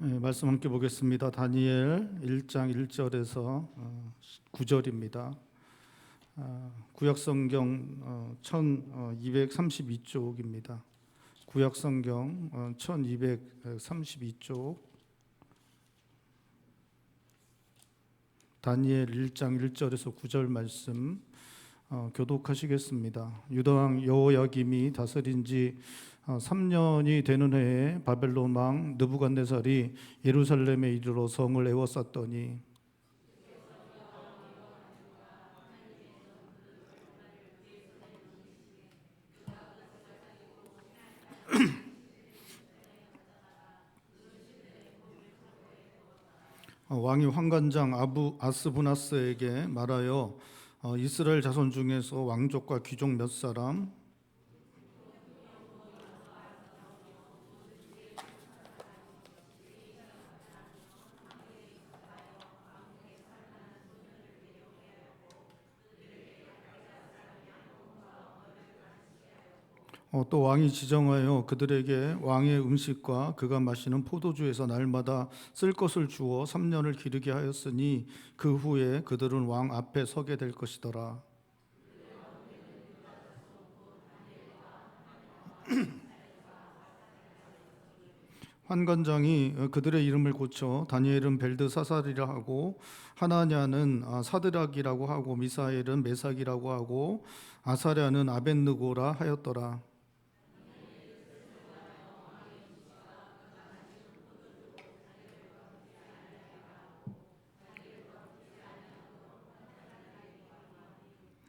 말씀 함께 보겠습니다. 다니엘 1장 1절에서 9절입니다. 구약성경 1232쪽입니다. 구약성경 1232쪽 다니엘 1장 1절에서 9절 말씀 교독하시겠습니다. 유다왕 여호야김이 다스린 지 3년이 되는 해에 바벨론 왕 느부갓네살이 예루살렘에 이르러 성을 에워쌌더니 왕이 환관장 아스부나스에게 말하여 이스라엘 자손 중에서 왕족과 귀족 몇 사람 또 왕이 지정하여 그들에게 왕의 음식과 그가 마시는 포도주에서 날마다 쓸 것을 주어 3년을 기르게 하였으니 그 후에 그들은 왕 앞에 서게 될 것이더라. 환관장이 그들의 이름을 고쳐 다니엘은 벨드사살이라 하고 하나냐는 사드락이라고 하고 미사엘은 메삭이라고 하고 아사랴는 아벳느고라 하였더라.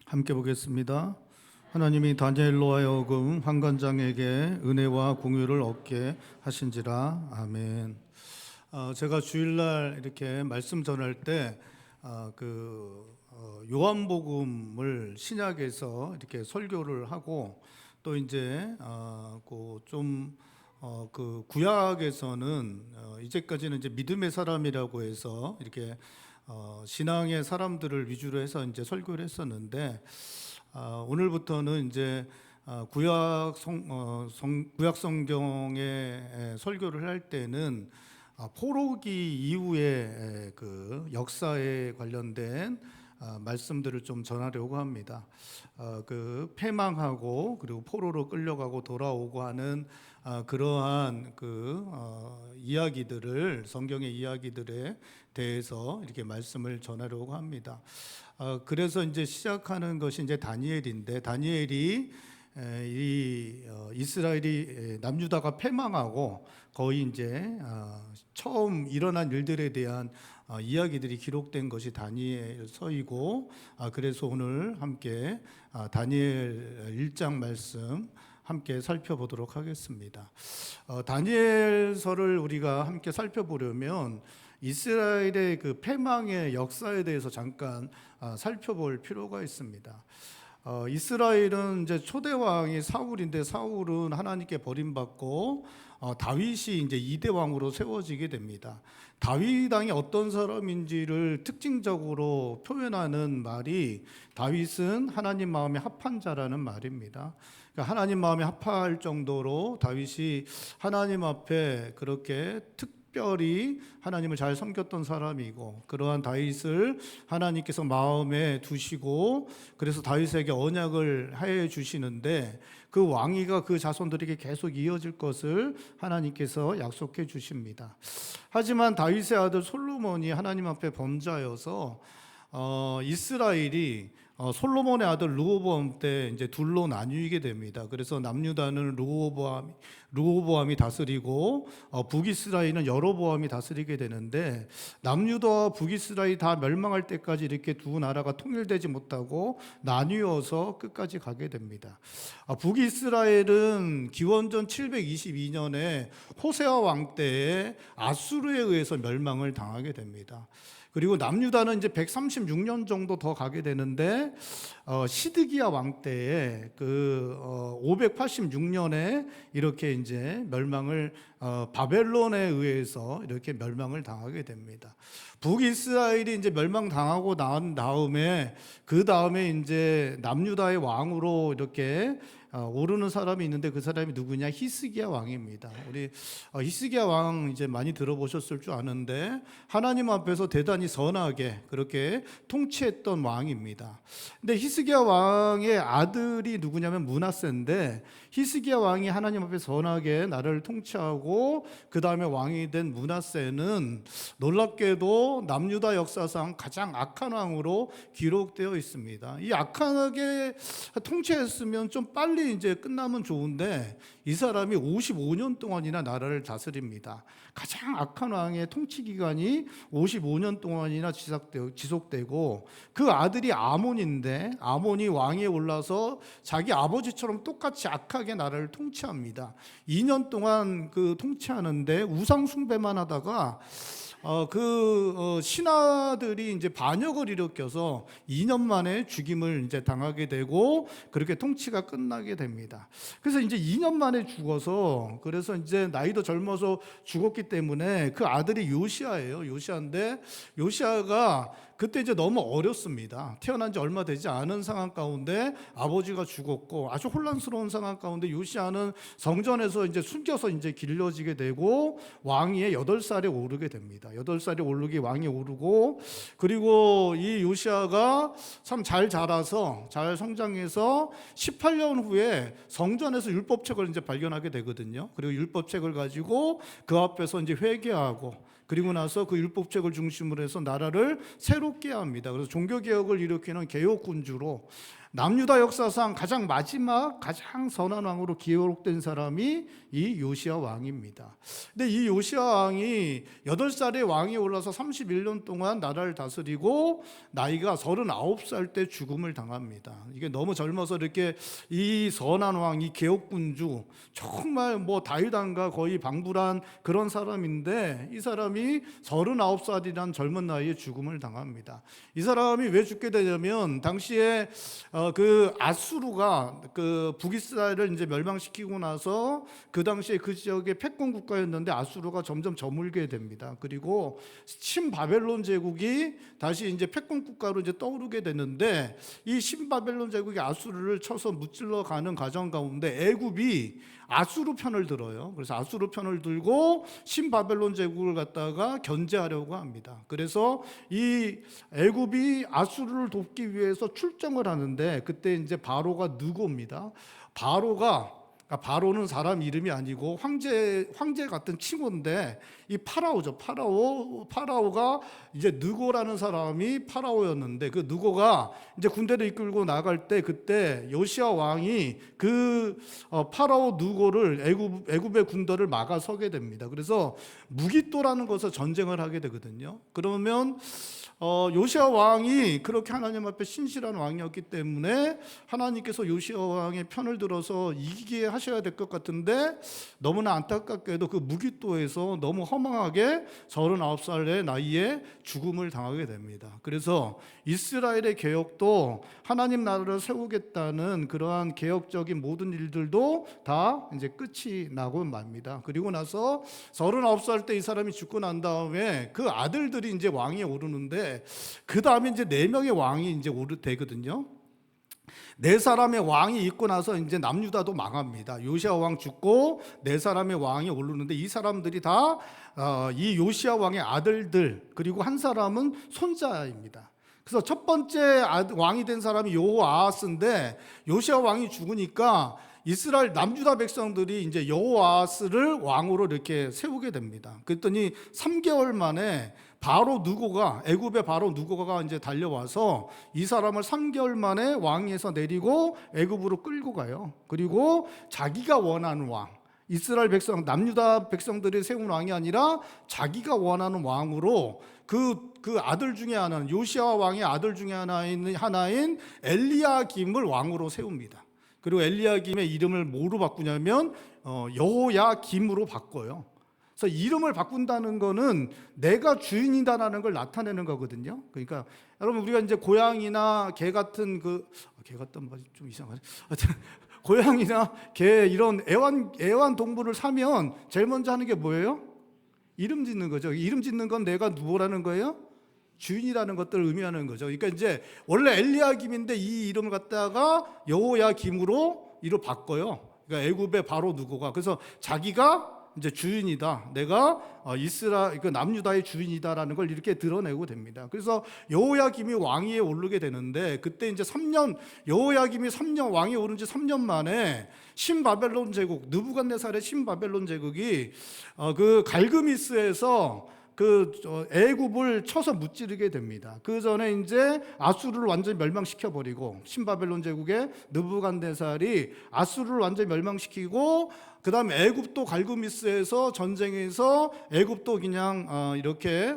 함께 보겠습니다. 하나님이 다니엘로 하여금 환관장에게 은혜와 공유를 얻게 하신지라. 아멘. 제가 주일날 이렇게 말씀 전할 때 요한복음을 신약에서 이렇게 설교를 하고 또 이제 구약에서는 이제까지는 이제 믿음의 사람이라고 해서 이렇게 신앙의 사람들을 위주로 해서 이제 설교를 했었는데 오늘부터는 이제 구약 성경의 설교를 할 때는 포로기 이후의 그 역사에 관련된 말씀들을 좀 전하려고 합니다. 그 패망하고 그리고 포로로 끌려가고 돌아오고 하는 그러한 이야기들을 성경의 이야기들에 대해서 이렇게 말씀을 전하려고 합니다. 그래서 이제 시작하는 것이 이제 다니엘인데 다니엘이 이스라엘이 남유다가 패망하고 거의 이제 처음 일어난 일들에 대한 이야기들이 기록된 것이 다니엘서이고 그래서 오늘 함께 다니엘 1장 말씀 함께 살펴보도록 하겠습니다. 다니엘서를 우리가 함께 살펴보려면 이스라엘의 그 패망의 역사에 대해서 잠깐 살펴볼 필요가 있습니다. 이스라엘은 이제 초대 왕이 사울인데 사울은 하나님께 버림받고 다윗이 이제 2대 왕으로 세워지게 됩니다. 다윗 왕이 어떤 사람인지를 특징적으로 표현하는 말이 다윗은 하나님 마음에 합한 자라는 말입니다. 그러니까 하나님 마음에 합할 정도로 다윗이 하나님 앞에 그렇게 특별히 하나님을 잘 섬겼던 사람이고 그러한 다윗을 하나님께서 마음에 두시고 그래서 다윗에게 언약을 해 주시는데 그 왕위가 그 자손들에게 계속 이어질 것을 하나님께서 약속해 주십니다. 하지만 다윗의 아들 솔로몬이 하나님 앞에 범자여서 이스라엘이 솔로몬의 아들 르호보암 때 이제 둘로 나뉘게 됩니다. 그래서 남유다는 르호보암이 다스리고 북이스라엘은 여로보암이 다스리게 되는데 남유다와 북이스라엘이 다 멸망할 때까지 이렇게 두 나라가 통일되지 못하고 나뉘어서 끝까지 가게 됩니다. 북이스라엘은 기원전 722년에 호세아 왕 때에 아수르에 의해서 멸망을 당하게 됩니다. 그리고 남유다는 이제 136년 정도 더 가게 되는데 시드기야 왕 때에 586년에 이렇게 이제 멸망을 바벨론에 의해서 이렇게 멸망을 당하게 됩니다. 북이스라엘이 이제 멸망당하고 난 다음에 그 다음에 이제 남유다의 왕으로 이렇게 오르는 사람이 있는데 그 사람이 누구냐? 히스기야 왕입니다. 우리 히스기야 왕 이제 많이 들어보셨을 줄 아는데 하나님 앞에서 대단히 선하게 그렇게 통치했던 왕입니다. 근데 히스기야 왕의 아들이 누구냐면 므낫세인데 히스기야 왕이 하나님 앞에 선하게 나라를 통치하고 그 다음에 왕이 된 므낫세는 놀랍게도 남유다 역사상 가장 악한 왕으로 기록되어 있습니다. 이 악하게 통치했으면 좀 빨리 이제 끝나면 좋은데 이 사람이 55년 동안이나 나라를 다스립니다. 가장 악한 왕의 통치 기간이 55년 동안이나 지속되고 그 아들이 아몬인데 아몬이 왕위에 올라서 자기 아버지처럼 똑같이 악하게 나라를 통치합니다. 2년 동안 그 통치하는데 우상 숭배만 하다가 신하들이 이제 반역을 일으켜서 2년 만에 죽임을 이제 당하게 되고 그렇게 통치가 끝나게 됩니다. 그래서 이제 2년 만에 죽어서 그래서 이제 나이도 젊어서 죽었기 때문에 그 아들이 요시아예요. 요시아인데 요시아가 그때 이제 너무 어렸습니다. 태어난 지 얼마 되지 않은 상황 가운데 아버지가 죽었고 아주 혼란스러운 상황 가운데 요시아는 성전에서 이제 숨겨서 이제 길러지게 되고 왕위에 8살에 오르게 됩니다. 8살에 오르기 왕이 오르고 그리고 이 요시아가 참 잘 자라서 잘 성장해서 18년 후에 성전에서 율법책을 이제 발견하게 되거든요. 그리고 율법책을 가지고 그 앞에서 이제 회개하고 그리고 나서 그 율법책을 중심으로 해서 나라를 새롭게 합니다. 그래서 종교개혁을 일으키는 개혁군주로 남유다 역사상 가장 마지막 가장 선한 왕으로 기록된 사람이 이 요시아 왕입니다. 근데 이 요시아 왕이 8살에 왕이 올라서 31년 동안 나라를 다스리고 나이가 39살 때 죽음을 당합니다. 이게 너무 젊어서 이렇게 이 선한 왕, 이 개혁군주 정말 뭐 다윗 왕과 거의 방불한 그런 사람인데 이 사람이 39살이란 젊은 나이에 죽음을 당합니다. 이 사람이 왜 죽게 되냐면 당시에 그 아수르가 그 북이스라엘을 이제 멸망시키고 나서 그 당시에 그 지역의 패권 국가였는데 아수르가 점점 저물게 됩니다. 그리고 신바벨론 제국이 다시 이제 패권 국가로 이제 떠오르게 되는데 이 신바벨론 제국이 아수르를 쳐서 무찔러 가는 과정 가운데 애굽이 아수르 편을 들어요. 그래서 아수르 편을 들고 신바벨론 제국을 갖다가 견제하려고 합니다. 그래서 이 애굽이 아수르를 돕기 위해서 출정을 하는데 그때 이제 바로가 느고입니다. 바로는 사람 이름이 아니고 황제 같은 칭호인데 이 파라오죠. 파라오가 이제 느고라는 사람이 파라오였는데 그 느고가 이제 군대를 이끌고 나갈 때 그때 요시아 왕이 그 파라오 느고를 애굽의 군대를 막아서게 됩니다. 그래서 무기또라는 것을 전쟁을 하게 되거든요. 그러면 요시아 왕이 그렇게 하나님 앞에 신실한 왕이었기 때문에 하나님께서 요시아 왕의 편을 들어서 이기게 하셔야 될 것 같은데 너무나 안타깝게도 그 무기또에서 너무 허망하게 39살의 나이에 죽음을 당하게 됩니다. 그래서 이스라엘의 개혁도 하나님 나라를 세우겠다는 그러한 개혁적인 모든 일들도 다 이제 끝이 나고 맙니다. 그리고 나서 39살 때 이 사람이 죽고 난 다음에 그 아들들이 이제 왕위에 오르는데 그 다음에 이제 4명의 왕이 이제 되거든요. 4사람의 왕이 있고 나서 이제 남유다도 망합니다. 요시아 왕 죽고 4사람의 왕이 오르는데 이 사람들이 다 이 요시아 왕의 아들들 그리고 한 사람은 손자입니다. 그래서 첫 번째 왕이 된 사람이 여호아하스인데 요시아 왕이 죽으니까 이스라엘 남유다 백성들이 이제 여호아하스를 왕으로 이렇게 세우게 됩니다. 그랬더니 3개월 만에 바로 느고가 애굽의 바로 느고가 이제 달려와서 이 사람을 3개월 만에 왕위에서 내리고 애굽으로 끌고 가요. 그리고 자기가 원하는 왕, 이스라엘 백성 남유다 백성들이 세운 왕이 아니라 자기가 원하는 왕으로 그 아들 중에 하나는 요시아 왕의 아들 중에 하나인 엘리야김을 왕으로 세웁니다. 그리고 엘리야김의 이름을 뭐로 바꾸냐면 여호야김으로 바꿔요. 그래서 이름을 바꾼다는 거는 내가 주인이다라는 걸 나타내는 거거든요. 그러니까 여러분 우리가 이제 고양이나 개 같은 개 같단 말이 좀 이상하네. 고양이나 개 이런 애완동물을 사면 제일 먼저 하는 게 뭐예요? 이름 짓는 거죠. 이름 짓는 건 내가 누구라는 거예요? 주인이라는 것들을 의미하는 거죠. 그러니까 이제 원래 엘리야김인데 이 이름을 갖다가 여호야김으로 이로 바꿔요. 그러니까 애굽의 바로 누구가, 그래서 자기가 이제 주인이다, 내가 그 남유다의 주인이다라는 걸 이렇게 드러내고 됩니다. 그래서 여호야김이 왕위에 오르게 되는데, 그때 이제 3년, 여호야김이 3년 왕위에 오른 지 3년 만에 신바벨론 제국, 느부갓네살의 신바벨론 제국이 그 갈그미스에서 애굽을 쳐서 무찌르게 됩니다. 그 전에 이제 아수르를 완전히 멸망시켜 버리고, 신바벨론 제국의 느부갓네살이 아수르를 완전히 멸망시키고, 그다음에 애굽도 갈그미스에서 전쟁에서 애굽도 그냥 이렇게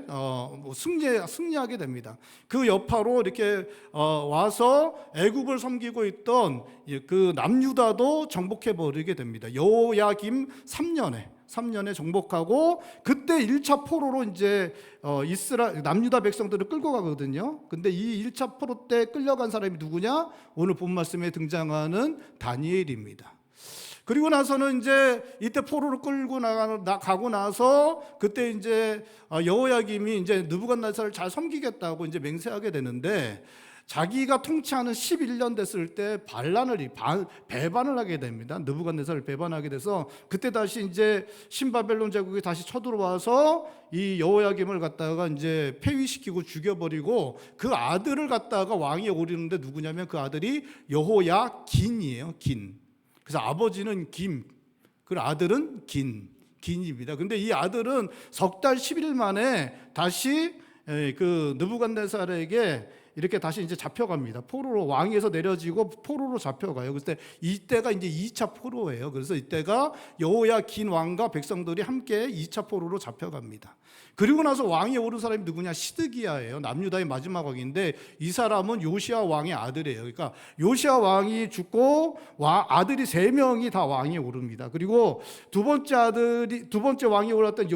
승리하게 됩니다. 그 여파로 이렇게 와서 애굽을 섬기고 있던 그 남유다도 정복해 버리게 됩니다. 여호야김 3년에 정복하고, 그때 1차 포로로 이제 남유다 백성들을 끌고 가거든요. 근데 이 1차 포로 때 끌려간 사람이 누구냐? 오늘 본 말씀에 등장하는 다니엘입니다. 그리고 나서는 이제 이때 포로를 끌고 가고 나서, 그때 이제 여호야김이 이제 느부갓네살을 잘 섬기겠다고 이제 맹세하게 되는데, 자기가 통치하는 11년 됐을 때 배반을 하게 됩니다. 느부갓네살을 배반하게 돼서, 그때 다시 이제 신바벨론 제국이 다시 쳐들어와서 이 여호야김을 갖다가 이제 폐위시키고 죽여버리고, 그 아들을 갖다가 왕위에 오르는데 누구냐면 그 아들이 여호야긴이에요. 긴. 그래서 아버지는 김, 그 아들은 긴입니다. 근데 이 아들은 석 달 10일 만에 다시 그 느부갓네살에게 이렇게 다시 이제 잡혀갑니다. 포로로, 왕위에서 내려지고 포로로 잡혀가요. 그때 이때가 이제 2차 포로예요. 그래서 이때가 여호야긴 왕과 백성들이 함께 2차 포로로 잡혀갑니다. 그리고 나서 왕위에 오른 사람이 누구냐? 시드기야예요. 남유다의 마지막 왕인데, 이 사람은 요시야 왕의 아들이에요. 그러니까 요시야 왕이 죽고 아들이 3명이 다 왕위에 오릅니다. 그리고 두 번째 왕이 올랐던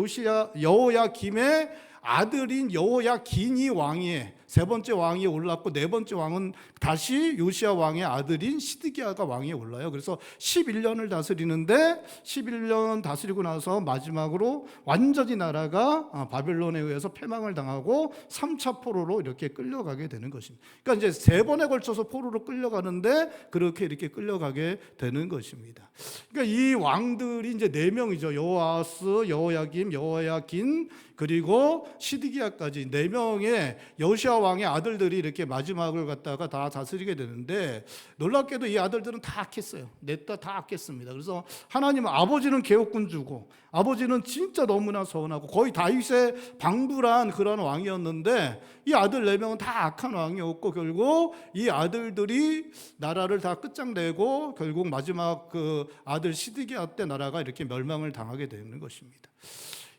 여호야김의 아들인 여호야긴이 왕위에, 세 번째 왕위에 올랐고, 네 번째 왕은 다시 요시야 왕의 아들인 시드기야가 왕위에 올라요. 그래서 11년을 다스리는데, 11년 다스리고 나서 마지막으로 완전히 나라가 바벨론에 의해서 패망을 당하고 3차 포로로 이렇게 끌려가게 되는 것입니다. 그러니까 이제 3번에 걸쳐서 포로로 끌려가는데, 그렇게 이렇게 끌려가게 되는 것입니다. 그러니까 이 왕들이 이제 4명이죠. 여호아스, 여호야김, 여호야긴, 그리고 시드기야까지 4명의 요시야 왕의 아들들이 이렇게 마지막을 갖다가 다 다스리게 되는데, 놀랍게도 이 아들들은 다 악했어요. 넷 다 악했습니다. 그래서 하나님은, 아버지는 개옥군주고 아버지는 진짜 너무나 서운하고 거의 다윗의 방불한 그런 왕이었는데, 이 아들 4명은 다 악한 왕이었고, 결국 이 아들들이 나라를 다 끝장내고 결국 마지막 그 아들 시드기야 때 나라가 이렇게 멸망을 당하게 되는 것입니다.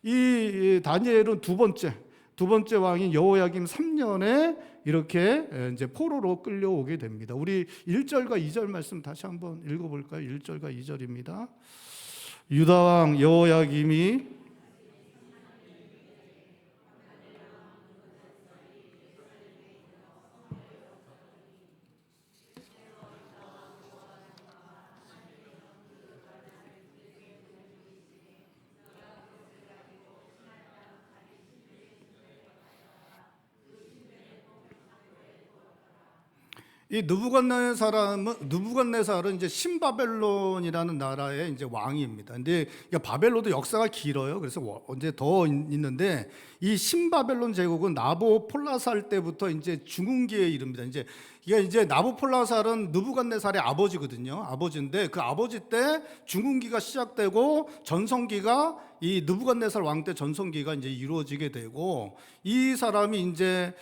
이 다니엘은 두 번째 왕인 여호야김 3년에 이렇게 이제 포로로 끌려오게 됩니다. 우리 1절과 2절 말씀 다시 한번 읽어볼까요? 1절과 2절입니다. 유다 왕 여호야김이 이 느부갓네살은 이제 신바벨론이라는 나라의 이제 왕입니다. 근데 바벨론도 역사가 길어요. 그래서 언제 더 있는데, 이 신바벨론 제국은 나보폴라살 때부터 이제 중흥기에 이릅니다. 이게 나보폴라살은 느부갓네살의 아버지거든요. 아버지인데, 그 아버지 때 중흥기가 시작되고 전성기가 이 느부갓네살 왕 때 전성기가 이제 이루어지게 되고, 이 사람이 이제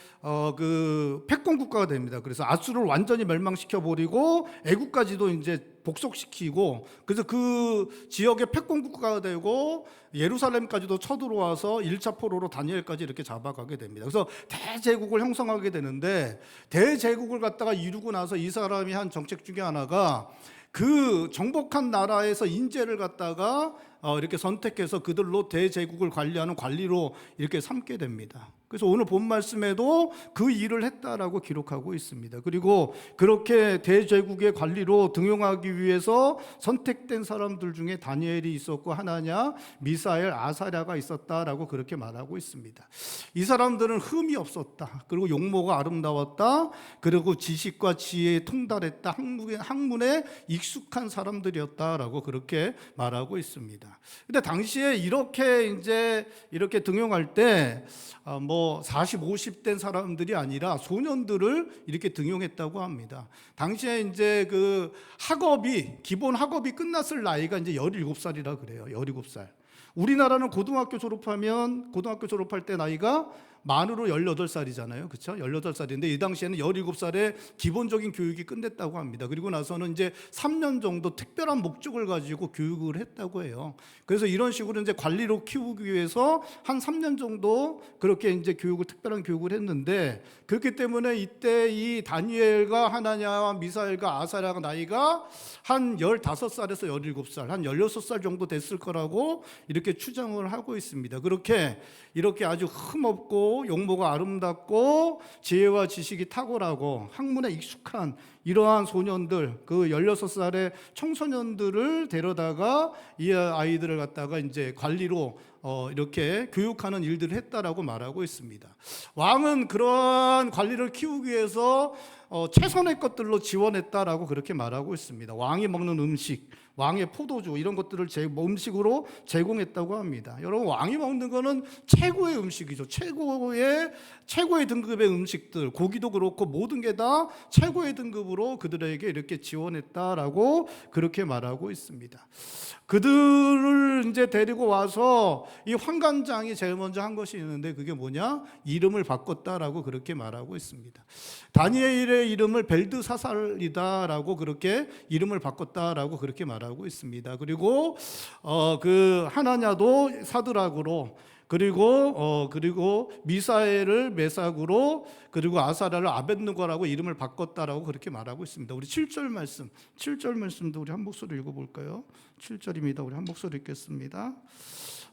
그 패권 국가가 됩니다. 그래서 아수르를 완전히 멸망시켜 버리고 애국까지도 이제 복속시키고, 그래서 그 지역의 패권 국가가 되고 예루살렘까지도 쳐들어와서 1차 포로로 다니엘까지 이렇게 잡아가게 됩니다. 그래서 대제국을 형성하게 되는데, 대제국을 갖다가 이루고 나서 이 사람이 한 정책 중에 하나가 그 정복한 나라에서 인재를 갖다가 이렇게 선택해서 그들로 대제국을 관리하는 관리로 이렇게 삼게 됩니다. 그래서 오늘 본 말씀에도 그 일을 했다라고 기록하고 있습니다. 그리고 그렇게 대제국의 관리로 등용하기 위해서 선택된 사람들 중에 다니엘이 있었고 하나냐, 미사엘, 아사랴가 있었다라고 그렇게 말하고 있습니다. 이 사람들은 흠이 없었다. 그리고 용모가 아름다웠다. 그리고 지식과 지혜에 통달했다. 학문에 익숙한 사람들이었다라고 그렇게 말하고 있습니다. 근데 당시에 이렇게 등용할 때 40, 50된 사람들이 아니라 소년들을 이렇게 등용했다고 합니다. 당시에 이제 그 기본 학업이 끝났을 나이가 이제 17살이라 그래요. 17살. 우리나라는 고등학교 졸업할 때 나이가 만으로 18살이잖아요. 그렇죠? 18살인데 이 당시에는 17살에 기본적인 교육이 끝냈다고 합니다. 그리고 나서는 이제 3년 정도 특별한 목적을 가지고 교육을 했다고 해요. 그래서 이런 식으로 이제 관리로 키우기 위해서 한 3년 정도 그렇게 이제 특별한 교육을 했는데, 그렇기 때문에 이때 이 다니엘과 하나냐와 미사엘과 아사랴가 나이가 한 15살에서 17살, 한 16살 정도 됐을 거라고 이렇게 추정을 하고 있습니다. 이렇게 아주 흠없고 용모가 아름답고 지혜와 지식이 탁월하고 학문에 익숙한 이러한 소년들, 그 16살의 청소년들을 데려다가 이 아이들을 갖다가 이제 관리로 이렇게 교육하는 일들을 했다라고 말하고 있습니다. 왕은 그러한 관리를 키우기 위해서 최선의 것들로 지원했다라고 그렇게 말하고 있습니다. 왕이 먹는 음식, 왕의 포도주 이런 것들을 음식으로 제공했다고 합니다. 여러분, 왕이 먹는 거는 최고의 음식이죠. 최고의 등급의 음식들, 고기도 그렇고 모든 게 다 최고의 등급으로 그들에게 이렇게 지원했다라고 그렇게 말하고 있습니다. 그들을 이제 데리고 와서 이 환관장이 제일 먼저 한 것이 있는데, 그게 뭐냐? 이름을 바꿨다라고 그렇게 말하고 있습니다. 다니엘의 이름을 벨드사살이다라고 그렇게 이름을 바꿨다라고 그렇게 말하고 있습니다. 그리고 그 하나냐도 사드락으로, 그리고 미사엘을 메삭으로, 그리고 아사랴를 아벳느고라고 이름을 바꿨다라고 그렇게 말하고 있습니다. 우리 7절 말씀도 우리 한 목소리 읽어볼까요? 7절입니다. 우리 한 목소리 읽겠습니다.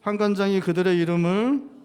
환관장이 그들의 이름을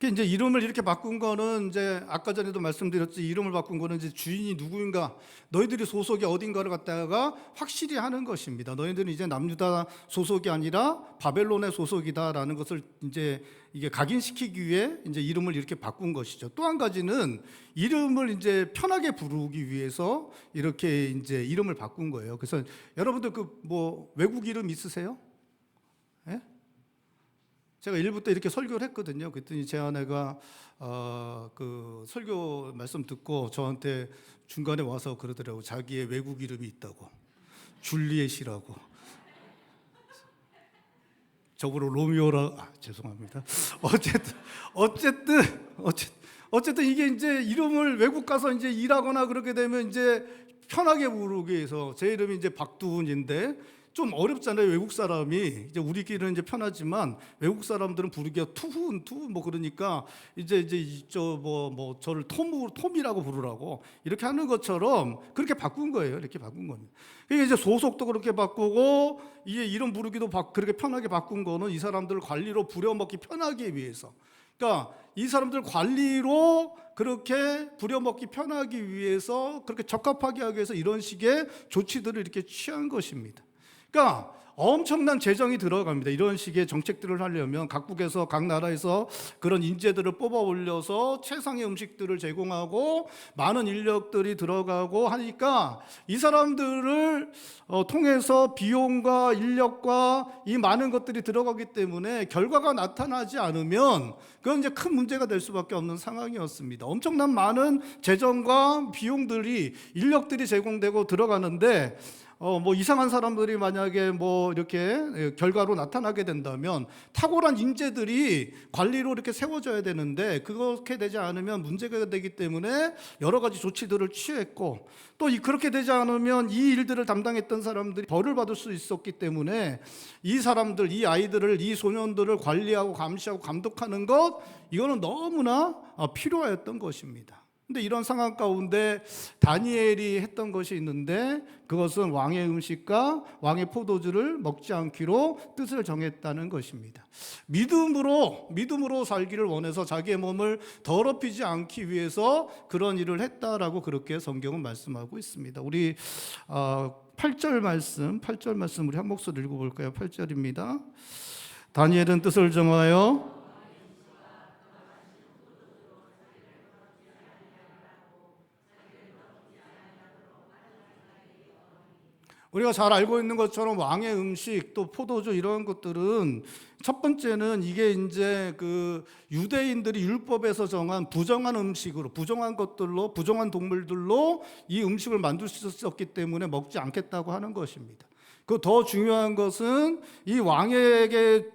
이제 이름을 이렇게 바꾼 거는, 이제 아까 전에도 말씀드렸지, 이름을 바꾼 거는 이제 주인이 누구인가, 너희들이 소속이 어딘가를 갖다가 확실히 하는 것입니다. 너희들은 이제 남유다 소속이 아니라 바벨론의 소속이다라는 것을 이제 이게 각인시키기 위해 이제 이름을 이렇게 바꾼 것이죠. 또 한 가지는 이름을 이제 편하게 부르기 위해서 이렇게 이제 이름을 바꾼 거예요. 그래서 여러분들 외국 이름 있으세요? 예? 제가 1부 때 이렇게 설교를 했거든요. 그랬더니 제 아내가 그 설교 말씀 듣고 저한테 중간에 와서 그러더라고. 자기의 외국 이름이 있다고. 줄리엣이라고. 저보러 로미오라. 죄송합니다. 어쨌든 이게 이제 이름을 외국 가서 이제 일하거나 그렇게 되면 이제 편하게 부르기 위해서, 제 이름이 이제 박두훈인데 좀 어렵잖아요. 외국 사람이 이제 우리끼리는 이제 편하지만 외국 사람들은 부르기가 투훈 그러니까 이제 저를 톰이라고 부르라고 이렇게 하는 것처럼 그렇게 바꾼 거예요. 이렇게 바꾼 겁니다. 그러니까 이제 소속도 그렇게 바꾸고 이게 이름 부르기도 그렇게 편하게 바꾼 거는 이 사람들 관리로 부려먹기 편하기 위해서. 그러니까 이 사람들 관리로 그렇게 부려먹기 편하기 위해서, 그렇게 적합하게 하기 위해서 이런 식의 조치들을 이렇게 취한 것입니다. 그러니까 엄청난 재정이 들어갑니다. 이런 식의 정책들을 하려면 각국에서, 각 나라에서 그런 인재들을 뽑아 올려서 최상의 음식들을 제공하고 많은 인력들이 들어가고 하니까 이 사람들을 통해서 비용과 인력과 이 많은 것들이 들어가기 때문에 결과가 나타나지 않으면 그건 이제 큰 문제가 될 수밖에 없는 상황이었습니다. 엄청난 많은 재정과 비용들이, 인력들이 제공되고 들어가는데 뭐 이상한 사람들이 만약에 뭐 이렇게 결과로 나타나게 된다면 탁월한 인재들이 관리로 이렇게 세워져야 되는데 그렇게 되지 않으면 문제가 되기 때문에 여러 가지 조치들을 취했고, 또 그렇게 되지 않으면 이 일들을 담당했던 사람들이 벌을 받을 수 있었기 때문에 이 사람들, 이 아이들을, 이 소년들을 관리하고 감시하고 감독하는 것, 이거는 너무나 필요하였던 것입니다. 근데 이런 상황 가운데 다니엘이 했던 것이 있는데, 그것은 왕의 음식과 왕의 포도주를 먹지 않기로 뜻을 정했다는 것입니다. 믿음으로 살기를 원해서 자기의 몸을 더럽히지 않기 위해서 그런 일을 했다라고 그렇게 성경은 말씀하고 있습니다. 우리 8절 말씀 우리 한 목소리 읽어볼까요? 8절입니다. 다니엘은 뜻을 정하여 우리가 잘 알고 있는 것처럼 왕의 음식 또 포도주 이런 것들은 첫 번째는 이게 이제 그 유대인들이 율법에서 정한 부정한 음식으로, 부정한 것들로, 부정한 동물들로 이 음식을 만들 수 있었기 때문에 먹지 않겠다고 하는 것입니다. 그 더 중요한 것은 이 왕에게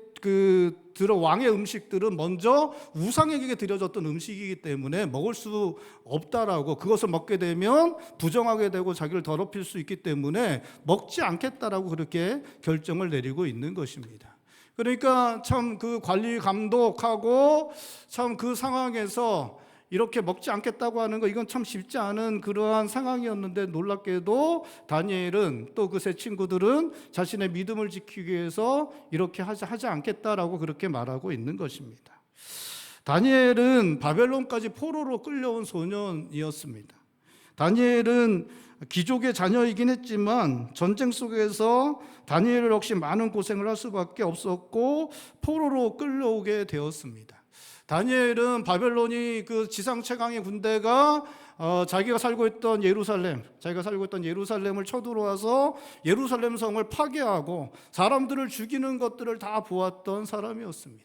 왕의 음식들은 먼저 우상에게 드려졌던 음식이기 때문에 먹을 수 없다라고, 그것을 먹게 되면 부정하게 되고 자기를 더럽힐 수 있기 때문에 먹지 않겠다라고 그렇게 결정을 내리고 있는 것입니다. 그러니까 참 그 관리 감독하고 참 그 상황에서 이렇게 먹지 않겠다고 하는 거, 이건 참 쉽지 않은 그러한 상황이었는데, 놀랍게도 다니엘은 또 그 세 친구들은 자신의 믿음을 지키기 위해서 이렇게 하지 않겠다라고 그렇게 말하고 있는 것입니다. 다니엘은 바벨론까지 포로로 끌려온 소년이었습니다. 다니엘은 귀족의 자녀이긴 했지만 전쟁 속에서 다니엘 역시 많은 고생을 할 수밖에 없었고 포로로 끌려오게 되었습니다. 다니엘은 바벨론이 그 지상 최강의 군대가 자기가 살고 있던 예루살렘을 쳐들어와서 예루살렘 성을 파괴하고 사람들을 죽이는 것들을 다 보았던 사람이었습니다.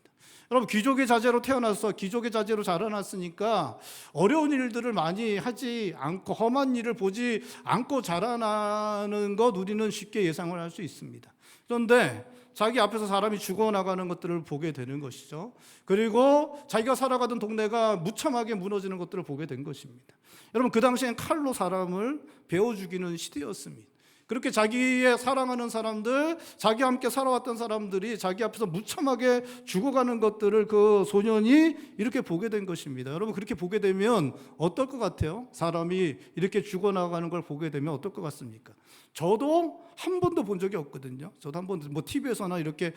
여러분, 귀족의 자제로 태어나서 귀족의 자제로 자라났으니까 어려운 일들을 많이 하지 않고 험한 일을 보지 않고 자라나는 것 우리는 쉽게 예상을 할 수 있습니다. 그런데 자기 앞에서 사람이 죽어나가는 것들을 보게 되는 것이죠. 그리고 자기가 살아가던 동네가 무참하게 무너지는 것들을 보게 된 것입니다. 여러분, 그 당시엔 칼로 사람을 베어 죽이는 시대였습니다. 그렇게 자기의 사랑하는 사람들, 자기 함께 살아왔던 사람들이 자기 앞에서 무참하게 죽어가는 것들을 그 소년이 이렇게 보게 된 것입니다. 여러분, 그렇게 보게 되면 어떨 것 같아요? 사람이 이렇게 죽어나가는 걸 보게 되면 어떨 것 같습니까? 저도 한 번도 본 적이 없거든요. 저도 한 번도 TV에서나 이렇게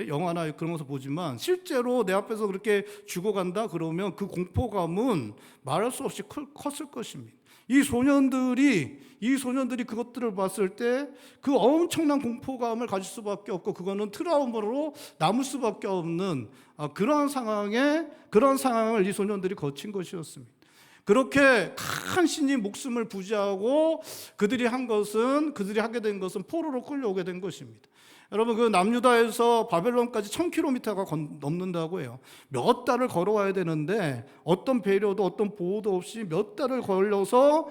영화나 그런 것을 보지만 실제로 내 앞에서 그렇게 죽어간다 그러면 그 공포감은 말할 수 없이 컸을 것입니다. 이 소년들이 그것들을 봤을 때 그 엄청난 공포감을 가질 수밖에 없고, 그거는 트라우마로 남을 수밖에 없는 그런 상황을 이 소년들이 거친 것이었습니다. 그렇게 간신히 목숨을 부지하고 그들이 하게 된 것은 포로로 끌려오게 된 것입니다. 여러분, 그 남유다에서 바벨론까지 1000km가 넘는다고 해요. 몇 달을 걸어와야 되는데 어떤 배려도 어떤 보호도 없이 몇 달을 걸어서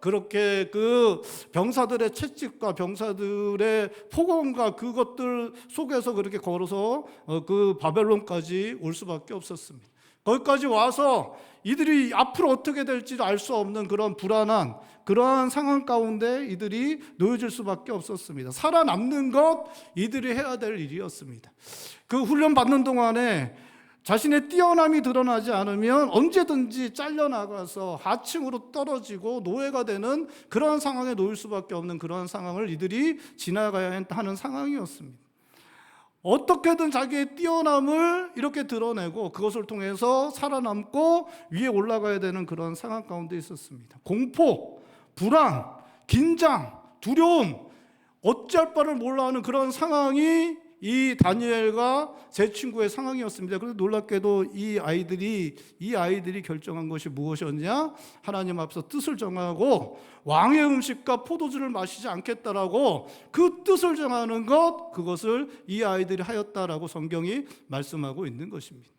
그렇게 그 병사들의 채찍과 병사들의 폭언과 그것들 속에서 그렇게 걸어서 그 바벨론까지 올 수밖에 없었습니다. 거기까지 와서 이들이 앞으로 어떻게 될지 알 수 없는 그런 불안한 그러한 상황 가운데 이들이 놓여질 수밖에 없었습니다. 살아남는 것, 이들이 해야 될 일이었습니다. 그 훈련 받는 동안에 자신의 뛰어남이 드러나지 않으면 언제든지 잘려나가서 하층으로 떨어지고 노예가 되는 그러한 상황에 놓일 수밖에 없는 그러한 상황을 이들이 지나가야 하는 상황이었습니다. 어떻게든 자기의 뛰어남을 이렇게 드러내고 그것을 통해서 살아남고 위에 올라가야 되는 그런 상황 가운데 있었습니다. 공포, 불안, 긴장, 두려움, 어찌할 바를 몰라 하는 그런 상황이 이 다니엘과 제 친구의 상황이었습니다. 그래서 놀랍게도 이 아이들이 결정한 것이 무엇이었냐? 하나님 앞에서 뜻을 정하고 왕의 음식과 포도주를 마시지 않겠다라고 그 뜻을 정하는 것, 그것을 이 아이들이 하였다라고 성경이 말씀하고 있는 것입니다.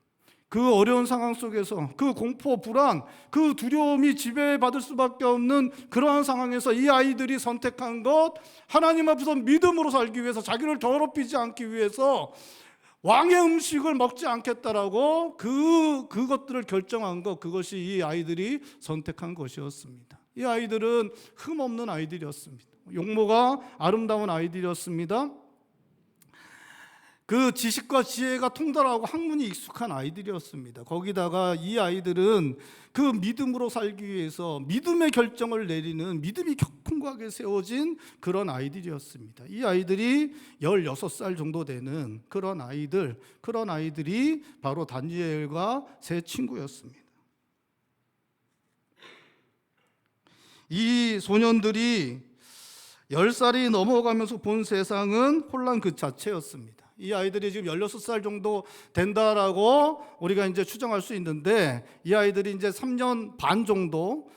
그 어려운 상황 속에서 그 공포, 불안, 그 두려움이 지배받을 수밖에 없는 그러한 상황에서 이 아이들이 선택한 것, 하나님 앞에서 믿음으로 살기 위해서, 자기를 더럽히지 않기 위해서 왕의 음식을 먹지 않겠다라고 그것들을 결정한 것, 그것이 이 아이들이 선택한 것이었습니다. 이 아이들은 흠없는 아이들이었습니다. 용모가 아름다운 아이들이었습니다. 그 지식과 지혜가 통달하고 학문이 익숙한 아이들이었습니다. 거기다가 이 아이들은 그 믿음으로 살기 위해서 믿음의 결정을 내리는, 믿음이 견고하게 세워진 그런 아이들이었습니다. 이 아이들이 16살 정도 되는 그런 아이들이 바로 다니엘과 세 친구였습니다. 이 소년들이 10살이 넘어가면서 본 세상은 혼란 그 자체였습니다. 이 아이들이 지금 16살 정도 된다라고 우리가 이제 추정할 수 있는데, 이 아이들이 이제 3년 반 정도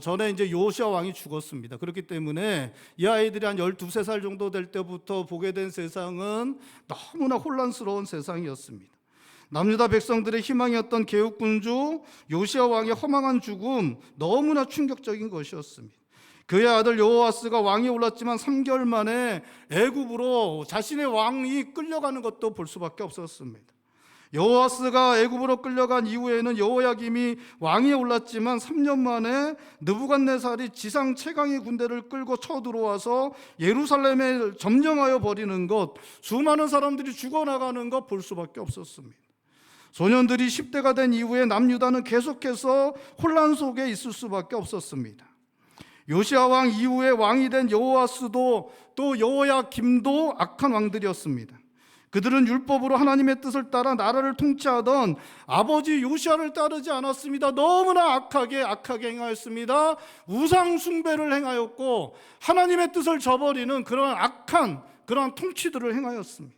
전에 이제 요시야 왕이 죽었습니다. 그렇기 때문에 이 아이들이 한 12살 정도 될 때부터 보게 된 세상은 너무나 혼란스러운 세상이었습니다. 남유다 백성들의 희망이었던 개국군주 요시야 왕의 허망한 죽음, 너무나 충격적인 것이었습니다. 그의 아들 여호아스가 왕이 올랐지만 3개월 만에 애굽으로 자신의 왕이 끌려가는 것도 볼 수밖에 없었습니다. 여호아스가 애굽으로 끌려간 이후에는 여호야김이 왕위에 올랐지만 3년 만에 느부갓네살이 지상 최강의 군대를 끌고 쳐들어와서 예루살렘을 점령하여 버리는 것, 수많은 사람들이 죽어나가는 것 볼 수밖에 없었습니다. 소년들이 10대가 된 이후에 남유다는 계속해서 혼란 속에 있을 수밖에 없었습니다. 요시야 왕 이후에 왕이 된 여호아스도 또 여호야김도 악한 왕들이었습니다. 그들은 율법으로 하나님의 뜻을 따라 나라를 통치하던 아버지 요시야를 따르지 않았습니다. 너무나 악하게 행하였습니다. 우상 숭배를 행하였고 하나님의 뜻을 저버리는 그런 악한 그런 통치들을 행하였습니다.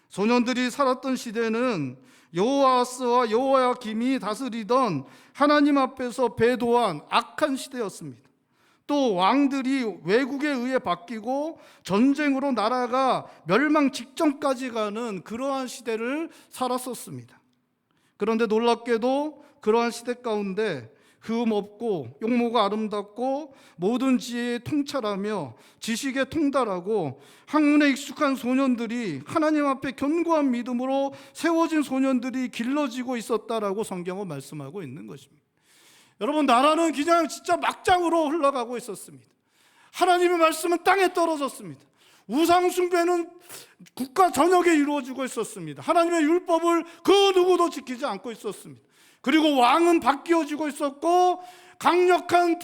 소년들이 살았던 시대는 여호아스와 여호야김이 다스리던 하나님 앞에서 배도한 악한 시대였습니다. 또 왕들이 왜국에 의해 바뀌고 전쟁으로 나라가 멸망 직전까지 가는 그러한 시대를 살았었습니다. 그런데 놀랍게도 그러한 시대 가운데 흠 없고 용모가 아름답고 모든 지혜에 통찰하며 지식에 통달하고 학문에 익숙한 소년들이, 하나님 앞에 견고한 믿음으로 세워진 소년들이 길러지고 있었다라고 성경은 말씀하고 있는 것입니다. 여러분, 나라는 그냥 진짜 막장으로 흘러가고 있었습니다. 하나님의 말씀은 땅에 떨어졌습니다. 우상 숭배는 국가 전역에 이루어지고 있었습니다. 하나님의 율법을 그 누구도 지키지 않고 있었습니다. 그리고 왕은 바뀌어지고 있었고 강력한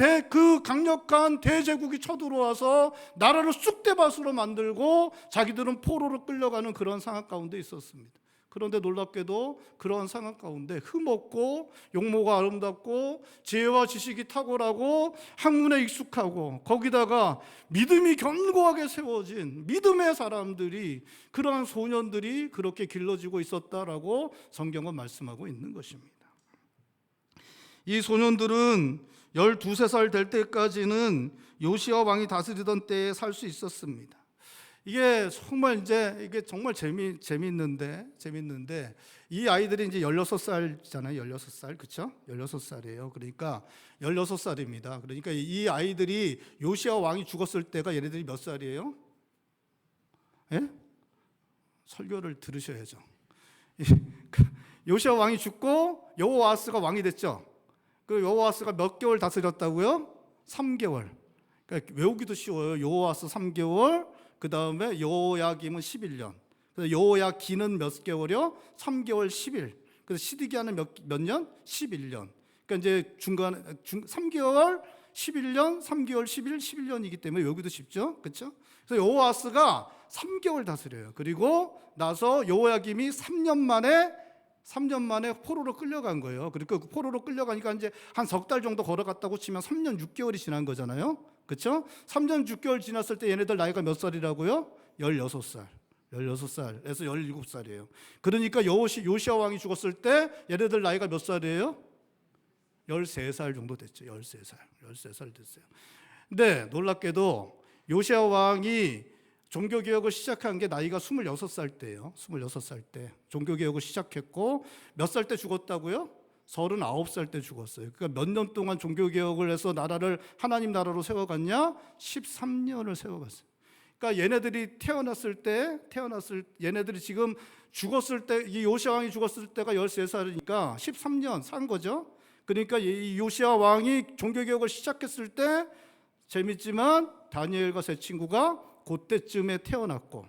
대제국이 쳐들어와서 나라를 쑥대밭으로 만들고 자기들은 포로로 끌려가는 그런 상황 가운데 있었습니다. 그런데 놀랍게도 그러한 상황 가운데 흠없고 용모가 아름답고 지혜와 지식이 탁월하고 학문에 익숙하고 거기다가 믿음이 견고하게 세워진 믿음의 사람들이, 그러한 소년들이 그렇게 길러지고 있었다라고 성경은 말씀하고 있는 것입니다. 이 소년들은 12살 될 때까지는 요시야 왕이 다스리던 때에 살 수 있었습니다. 이게 정말 재밌는데 이 아이들이 이제 16살잖아요. 16살. 그렇죠? 16살이에요. 그러니까 16살입니다. 그러니까 이 아이들이 요시야 왕이 죽었을 때가 얘네들이 몇 살이에요? 예? 설교를 들으셔야죠. 요시야 왕이 죽고 여호아스가 왕이 됐죠. 그 여호아스가 몇 개월 다스렸다고요? 3개월. 그러니까 외우기도 쉬워요. 여호아스 3개월, 그 다음에 여호야김은 11년. 그래서 여호야기는 몇 개월이요? 3개월 10일. 그래서 시드기야는 몇 년? 11년. 그러니까 이제 중간에 3개월, 11년, 3개월 10일, 11년이기 때문에 외우기도 쉽죠. 그렇죠? 그래서 여호아스가 3개월 다스려요. 그리고 나서 여호야김이 3년 만에 포로로 끌려간 거예요. 그리고 그 포로로 끌려가니까 이제 한 석 달 정도 걸어갔다고 치면 3년 6개월이 지난 거잖아요. 그렇죠? 3년 6개월 지났을 때 얘네들 나이가 몇 살이라고요? 16살. 16살에서 17살이에요. 그러니까 요시야 왕이 죽었을 때 얘네들 나이가 몇 살이에요? 13살 정도 됐죠. 13살 됐어요. 근데 놀랍게도 요시야 왕이 종교개혁을 시작한 게 나이가 26살 때예요. 26살 때 종교개혁을 시작했고 몇 살 때 죽었다고요? 39살 때 죽었어요. 그러니까 몇 년 동안 종교개혁을 해서 나라를 하나님 나라로 세워갔냐? 13년을 세워갔어요. 그러니까 얘네들이 얘네들이 지금 죽었을 때, 이 요시아 왕이 죽었을 때가 13살이니까 13년 산 거죠. 그러니까 이 요시아 왕이 종교개혁을 시작했을 때 재밌지만 다니엘과 세 친구가 그때쯤에 태어났고,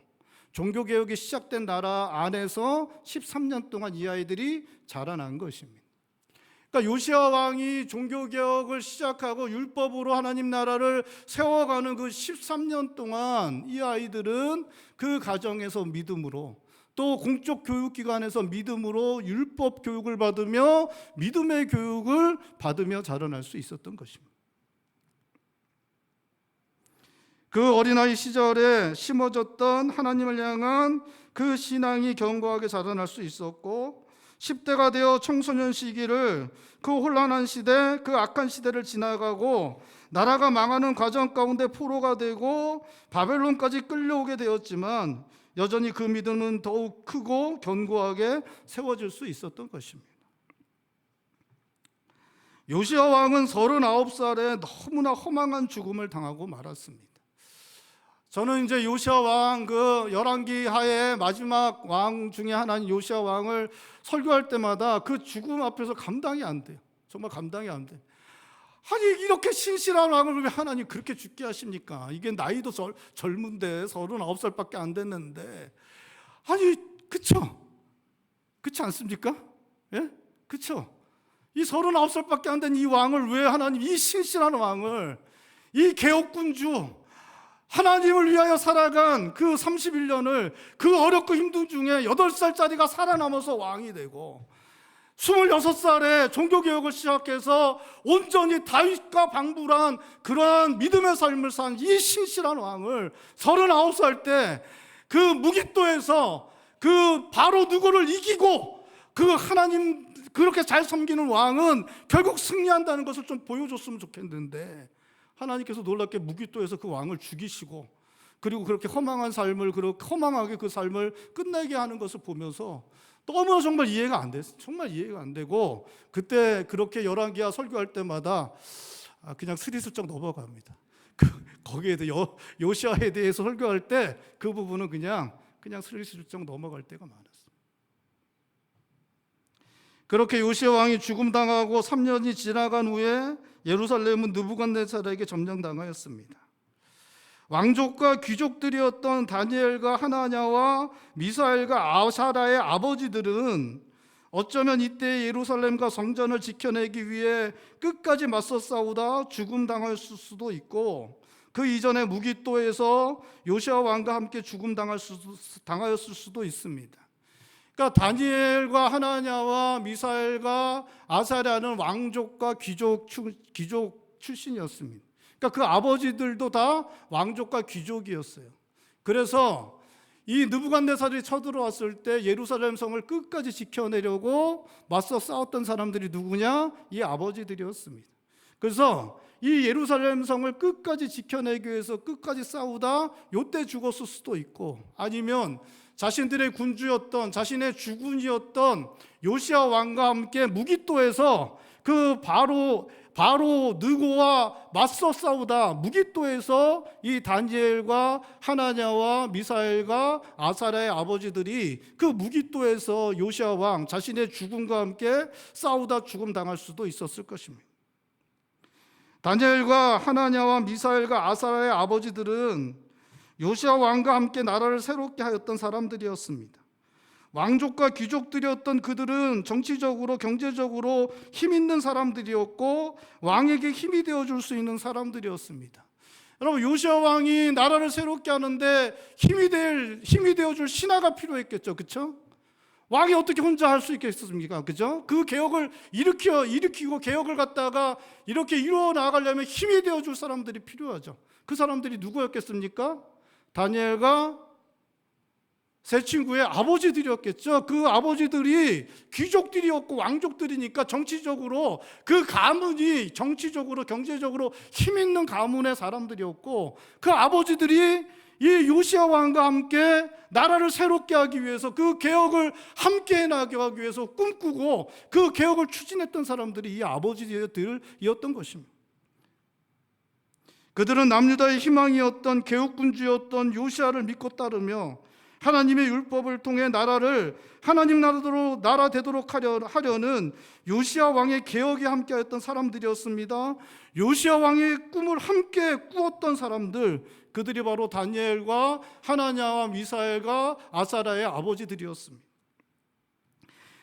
종교개혁이 시작된 나라 안에서 13년 동안 이 아이들이 자라난 것입니다. 그러니까 요시아 왕이 종교개혁을 시작하고 율법으로 하나님 나라를 세워가는 그 13년 동안 이 아이들은 그 가정에서 믿음으로, 또 공적 교육기관에서 믿음으로 율법 교육을 받으며 믿음의 교육을 받으며 자라날 수 있었던 것입니다. 그 어린아이 시절에 심어졌던 하나님을 향한 그 신앙이 견고하게 자라날 수 있었고, 10대가 되어 청소년 시기를, 그 혼란한 시대, 그 악한 시대를 지나가고 나라가 망하는 과정 가운데 포로가 되고 바벨론까지 끌려오게 되었지만 여전히 그 믿음은 더욱 크고 견고하게 세워질 수 있었던 것입니다. 요시아 왕은 39살에 너무나 허망한 죽음을 당하고 말았습니다. 저는 이제 요시아 왕, 그 열왕기 하에 마지막 왕 중에 하나인 요시아 왕을 설교할 때마다 그 죽음 앞에서 감당이 안 돼요. 정말 감당이 안 돼요. 아니, 이렇게 신실한 왕을 왜 하나님 그렇게 죽게 하십니까? 이게 나이도 젊은데 39살밖에 안 됐는데. 아니, 그쵸? 그렇지 않습니까? 예? 그쵸? 이 39살밖에 안 된 이 왕을 왜 하나님, 이 신실한 왕을, 이 개혁군주, 하나님을 위하여 살아간 그 31년을 그 어렵고 힘든 중에 8살짜리가 살아남아서 왕이 되고, 26살에 종교개혁을 시작해서 온전히 다윗과 방불한 그러한 믿음의 삶을 산 이 신실한 왕을 39살 때 그 무기또에서 그 바로 누구를 이기고 그 하나님 그렇게 잘 섬기는 왕은 결국 승리한다는 것을 좀 보여줬으면 좋겠는데, 하나님께서 놀랍게 무기또에서 그 왕을 죽이시고, 그리고 그렇게 허망한 삶을, 그렇게 허망하게 그 삶을 끝내게 하는 것을 보면서 너무 정말 이해가 안 됐어요. 정말 이해가 안 되고, 그때 그렇게 열왕기하 설교할 때마다 그냥 스리슬쩍 넘어갑니다. 거기에 대해 요시아에 대해서 설교할 때 그 부분은 그냥 스리슬쩍 넘어갈 때가 많았어요. 그렇게 요시아 왕이 죽음당하고 3년이 지나간 후에 예루살렘은 느부갓네살에게 점령당하였습니다. 왕족과 귀족들이었던 다니엘과 하나냐와 미사엘과 아사랴의 아버지들은 어쩌면 이때 예루살렘과 성전을 지켜내기 위해 끝까지 맞서 싸우다 죽음당했을 수도 있고, 그 이전에 무기또에서 요시아 왕과 함께 죽음당하였을 수도 있습니다. 그러니까 다니엘과 하나냐와 미사엘과 아사랴는 왕족과 귀족 출신이었습니다. 그러니까 그 아버지들도 다 왕족과 귀족이었어요. 그래서 이 느부갓네살이 쳐들어왔을 때 예루살렘 성을 끝까지 지켜내려고 맞서 싸웠던 사람들이 누구냐? 이 아버지들이었습니다. 그래서 이 예루살렘 성을 끝까지 지켜내기 위해서 끝까지 싸우다 요때 죽었을 수도 있고, 아니면 자신들의 군주였던, 자신의 주군이었던 요시아 왕과 함께 무기또에서 그 바로 느고와 맞서 싸우다 무기또에서 이 다니엘과 하나냐와 미사엘과 아사랴의 아버지들이 그 무기또에서 요시아 왕 자신의 죽음과 함께 싸우다 죽음 당할 수도 있었을 것입니다. 다니엘과 하나냐와 미사엘과 아사랴의 아버지들은 요시아 왕과 함께 나라를 새롭게 하였던 사람들이었습니다. 왕족과 귀족들이었던 그들은 정치적으로 경제적으로 힘 있는 사람들이었고 왕에게 힘이 되어줄 수 있는 사람들이었습니다. 여러분, 요시아 왕이 나라를 새롭게 하는데 힘이 되어줄 신하가 필요했겠죠, 그렇죠? 왕이 어떻게 혼자 할 수 있겠습니까, 그죠? 그 개혁을 일으키고 개혁을 갖다가 이렇게 이루어 나가려면 힘이 되어줄 사람들이 필요하죠. 그 사람들이 누구였겠습니까? 다니엘과 세 친구의 아버지들이었겠죠. 그 아버지들이 귀족들이었고 왕족들이니까 정치적으로 그 가문이 정치적으로 경제적으로 힘 있는 가문의 사람들이었고, 그 아버지들이 이 요시야 왕과 함께 나라를 새롭게 하기 위해서, 그 개혁을 함께 나가기 위해서 꿈꾸고 그 개혁을 추진했던 사람들이 이 아버지들이었던 것입니다. 그들은 남유다의 희망이었던 개혁군주였던 요시야를 믿고 따르며 하나님의 율법을 통해 나라를 하나님 나라 되도록 하려는 요시야 왕의 개혁에 함께했던 사람들이었습니다. 요시야 왕의 꿈을 함께 꾸었던 사람들, 그들이 바로 다니엘과 하나냐와 미사엘과 아사랴의 아버지들이었습니다.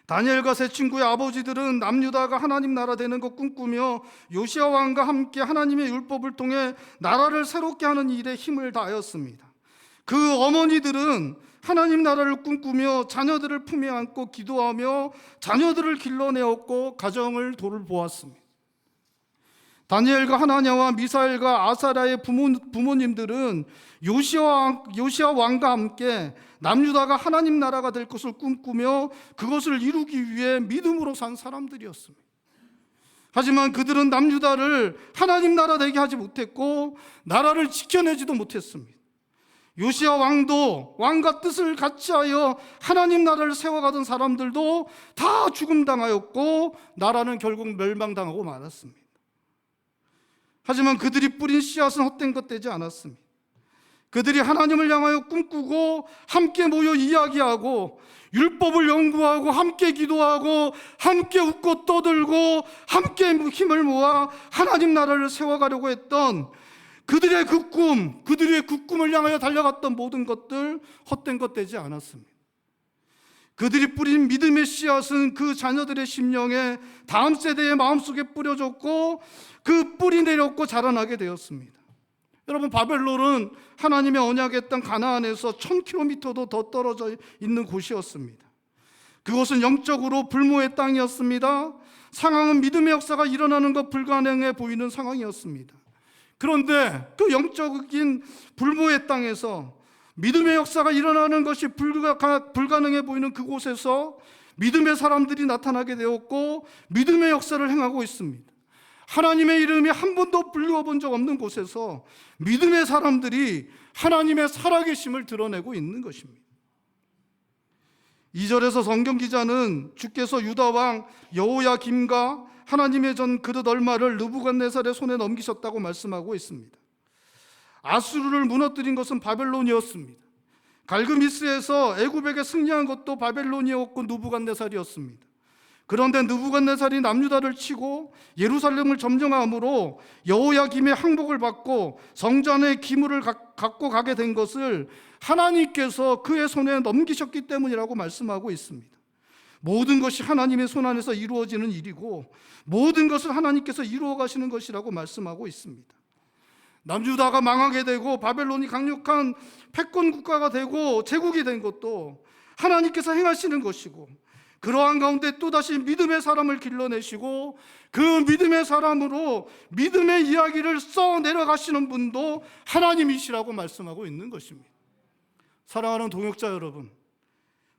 다니엘과 세 친구의 아버지들은 남유다가 하나님 나라 되는 것 꿈꾸며 요시야 왕과 함께 하나님의 율법을 통해 나라를 새롭게 하는 일에 힘을 다하였습니다. 그 어머니들은 하나님 나라를 꿈꾸며 자녀들을 품에 안고 기도하며 자녀들을 길러내었고 가정을 돌보았습니다. 다니엘과 하나냐와 미사엘과 아사랴의 부모님들은 요시야 왕과 함께 남유다가 하나님 나라가 될 것을 꿈꾸며 그것을 이루기 위해 믿음으로 산 사람들이었습니다. 하지만 그들은 남유다를 하나님 나라 되게 하지 못했고 나라를 지켜내지도 못했습니다. 요시야 왕도 왕과 뜻을 같이하여 하나님 나라를 세워가던 사람들도 다 죽음당하였고 나라는 결국 멸망당하고 말았습니다. 하지만 그들이 뿌린 씨앗은 헛된 것 되지 않았습니다. 그들이 하나님을 향하여 꿈꾸고 함께 모여 이야기하고 율법을 연구하고 함께 기도하고 함께 웃고 떠들고 함께 힘을 모아 하나님 나라를 세워가려고 했던 그들의 그 꿈, 그들의 그 꿈을 향하여 달려갔던 모든 것들 헛된 것 되지 않았습니다. 그들이 뿌린 믿음의 씨앗은 그 자녀들의 심령에 다음 세대의 마음속에 뿌려졌고 그 뿌리 내렸고 자라나게 되었습니다. 여러분, 바벨론은 하나님의 언약의 땅 가나안에서 1000km도 더 떨어져 있는 곳이었습니다. 그곳은 영적으로 불모의 땅이었습니다. 상황은 믿음의 역사가 일어나는 것 불가능해 보이는 상황이었습니다. 그런데 그 영적인 불모의 땅에서 믿음의 역사가 일어나는 것이 불가능해 보이는 그곳에서 믿음의 사람들이 나타나게 되었고 믿음의 역사를 행하고 있습니다. 하나님의 이름이 한 번도 불려본 적 없는 곳에서 믿음의 사람들이 하나님의 살아계심을 드러내고 있는 것입니다. 2절에서 성경 기자는 주께서 유다 왕 여호야김과 하나님의 전 그릇 얼마를 느부갓네살의 손에 넘기셨다고 말씀하고 있습니다. 아수르를 무너뜨린 것은 바벨론이었습니다. 갈그미스에서 애굽에게 승리한 것도 바벨론이었고 느부갓네살이었습니다. 그런데 느부갓네살이 남유다를 치고 예루살렘을 점령함으로 여호야김의 항복을 받고 성전의 기물을 갖고 가게 된 것을 하나님께서 그의 손에 넘기셨기 때문이라고 말씀하고 있습니다. 모든 것이 하나님의 손 안에서 이루어지는 일이고 모든 것을 하나님께서 이루어 가시는 것이라고 말씀하고 있습니다. 남유다가 망하게 되고 바벨론이 강력한 패권 국가가 되고 제국이 된 것도 하나님께서 행하시는 것이고 그러한 가운데 또다시 믿음의 사람을 길러내시고 그 믿음의 사람으로 믿음의 이야기를 써 내려가시는 분도 하나님이시라고 말씀하고 있는 것입니다. 사랑하는 동역자 여러분,